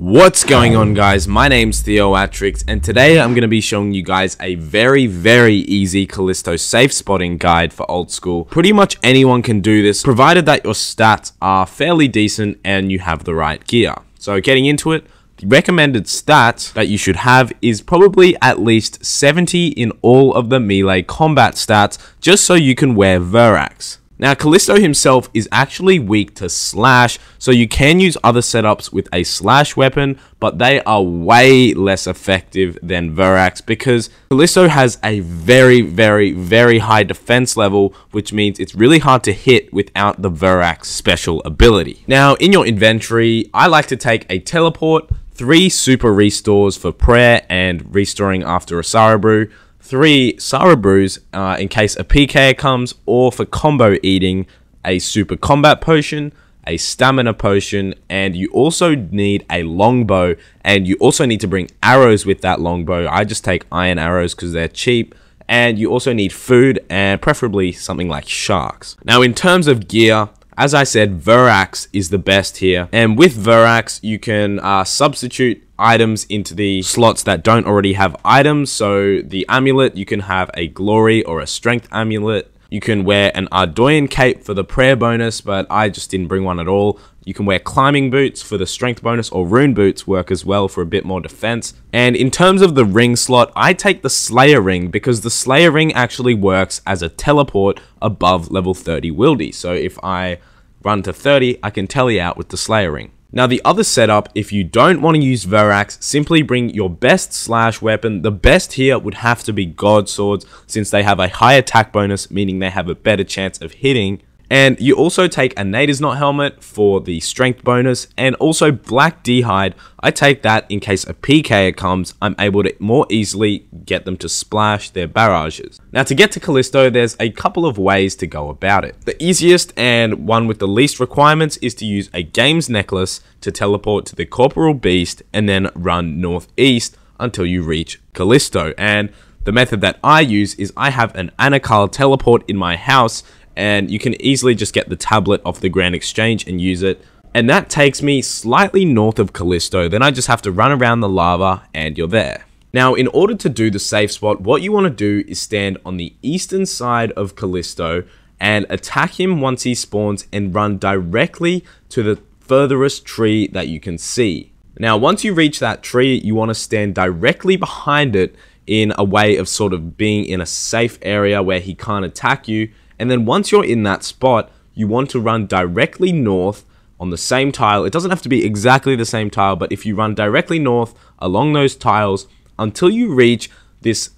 What's going on, guys? My name's Theoatrix, and today I'm going to be showing you guys a very easy Callisto safe spotting guide for old school. Pretty much anyone can do this, provided that your stats are fairly decent and you have the right gear. So getting into it, the recommended stats that you should have is probably at least 70 in all of the melee combat stats, just so you can wear Verax. Now, Callisto himself is actually weak to slash, so you can use other setups with a slash weapon, but they are way less effective than Verax because Callisto has a very high defense level, which means it's really hard to hit without the Verax special ability. Now, in your inventory, I like to take a teleport, 3 super restores for prayer and restoring after a Sara brew, 3 Sara brews in case a PK comes, or for combo eating, a super combat potion, a stamina potion, and you also need a longbow, and you also need to bring arrows with that longbow. I just take iron arrows because they're cheap, and you also need food and preferably something like sharks. Now, in terms of gear, as I said, Verax is the best here, and with Verax you can substitute items into the slots that don't already have items. So the amulet, you can have a glory or a strength amulet. You can wear an Ardoyan cape for the prayer bonus, but I just didn't bring one at all. You can wear climbing boots for the strength bonus, or rune boots work as well for a bit more defense. And in terms of the ring slot, I take the Slayer ring because the Slayer ring actually works as a teleport above level 30 wildy. So if I run to 30, I can tele out with the Slayer ring. Now, the other setup, if you don't want to use Verax, simply bring your best slash weapon. The best here would have to be God Swords, since they have a high attack bonus, meaning they have a better chance of hitting. And you also take a Nader's Knot helmet for the strength bonus, and also Black D'hide. I take that in case a PK comes, I'm able to more easily get them to splash their barrages. Now, to get to Callisto, there's a couple of ways to go about it. The easiest and one with the least requirements is to use a Games Necklace to teleport to the Corporal Beast and then run northeast until you reach Callisto. And the method that I use is I have an Anakal teleport in my house, and you can easily just get the tablet off the Grand Exchange and use it. And that takes me slightly north of Callisto. Then I just have to run around the lava and you're there. Now, in order to do the safe spot, what you want to do is stand on the eastern side of Callisto and attack him once he spawns and run directly to the furthest tree that you can see. Now, once you reach that tree, you want to stand directly behind it in a way of sort of being in a safe area where he can't attack you. And then once you're in that spot, you want to run directly north on the same tile. It doesn't have to be exactly the same tile, but if you run directly north along those tiles until you reach these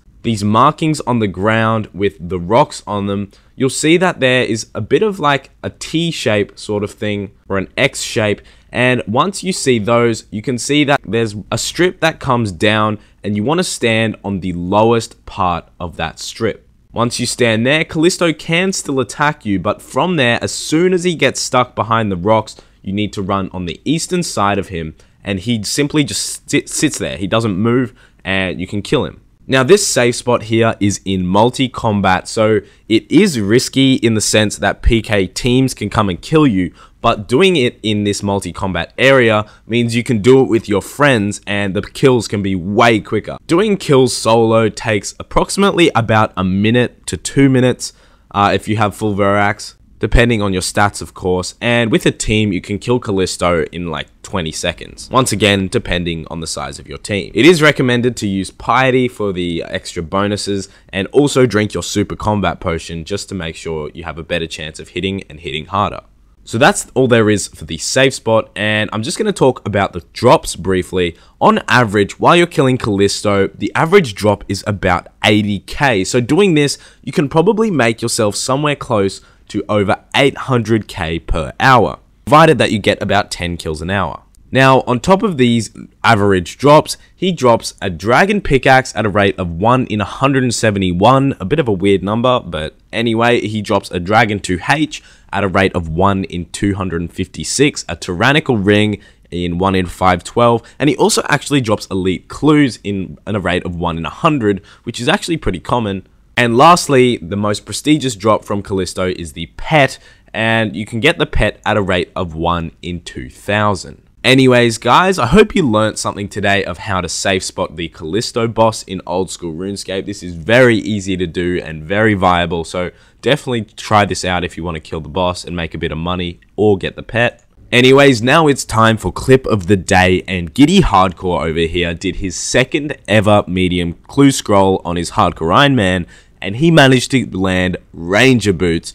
markings on the ground with the rocks on them, you'll see that there is a bit of like a T shape sort of thing, or an X shape. And once you see those, you can see that there's a strip that comes down, and you want to stand on the lowest part of that strip. Once you stand there, Callisto can still attack you, but from there, as soon as he gets stuck behind the rocks, you need to run on the eastern side of him, and he simply just sits there. He doesn't move, and you can kill him. Now, this safe spot here is in multi-combat, so it is risky in the sense that PK teams can come and kill you, but doing it in this multi-combat area means you can do it with your friends and the kills can be way quicker. Doing kills solo takes approximately about a minute to 2 minutes if you have full Verax, depending on your stats, of course, and with a team you can kill Callisto in like 20 seconds, once again depending on the size of your team. It is recommended to use Piety for the extra bonuses, and also drink your super combat potion just to make sure you have a better chance of hitting and hitting harder. So that's all there is for the safe spot, and I'm just going to talk about the drops briefly. On average, while you're killing Callisto, the average drop is about 80k, so doing this, you can probably make yourself somewhere close to over 800k per hour, provided that you get about 10 kills an hour. Now, on top of these average drops, he drops a dragon pickaxe at a rate of 1 in 171, a bit of a weird number, but anyway, he drops a dragon 2H at a rate of 1 in 256, a tyrannical ring in 1 in 512, and he also actually drops elite clues in a rate of 1 in 100, which is actually pretty common. And lastly, the most prestigious drop from Callisto is the pet, and you can get the pet at a rate of 1 in 2000. Anyways, guys, I hope you learned something today of how to safe spot the Callisto boss in Old School RuneScape. This is very easy to do and very viable, so definitely try this out if you want to kill the boss and make a bit of money or get the pet. Anyways, now it's time for clip of the day, and Giddie Hardcore over here did his second ever medium clue scroll on his Hardcore Iron Man, and he managed to land Ranger boots.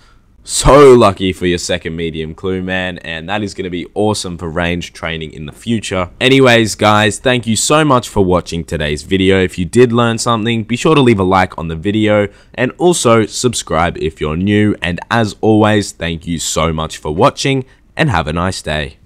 So lucky for your second medium clue, man, and that is going to be awesome for range training in the future. Anyways, guys, thank you so much for watching today's video. If you did learn something, be sure to leave a like on the video and also subscribe if you're new. And as always, thank you so much for watching and have a nice day.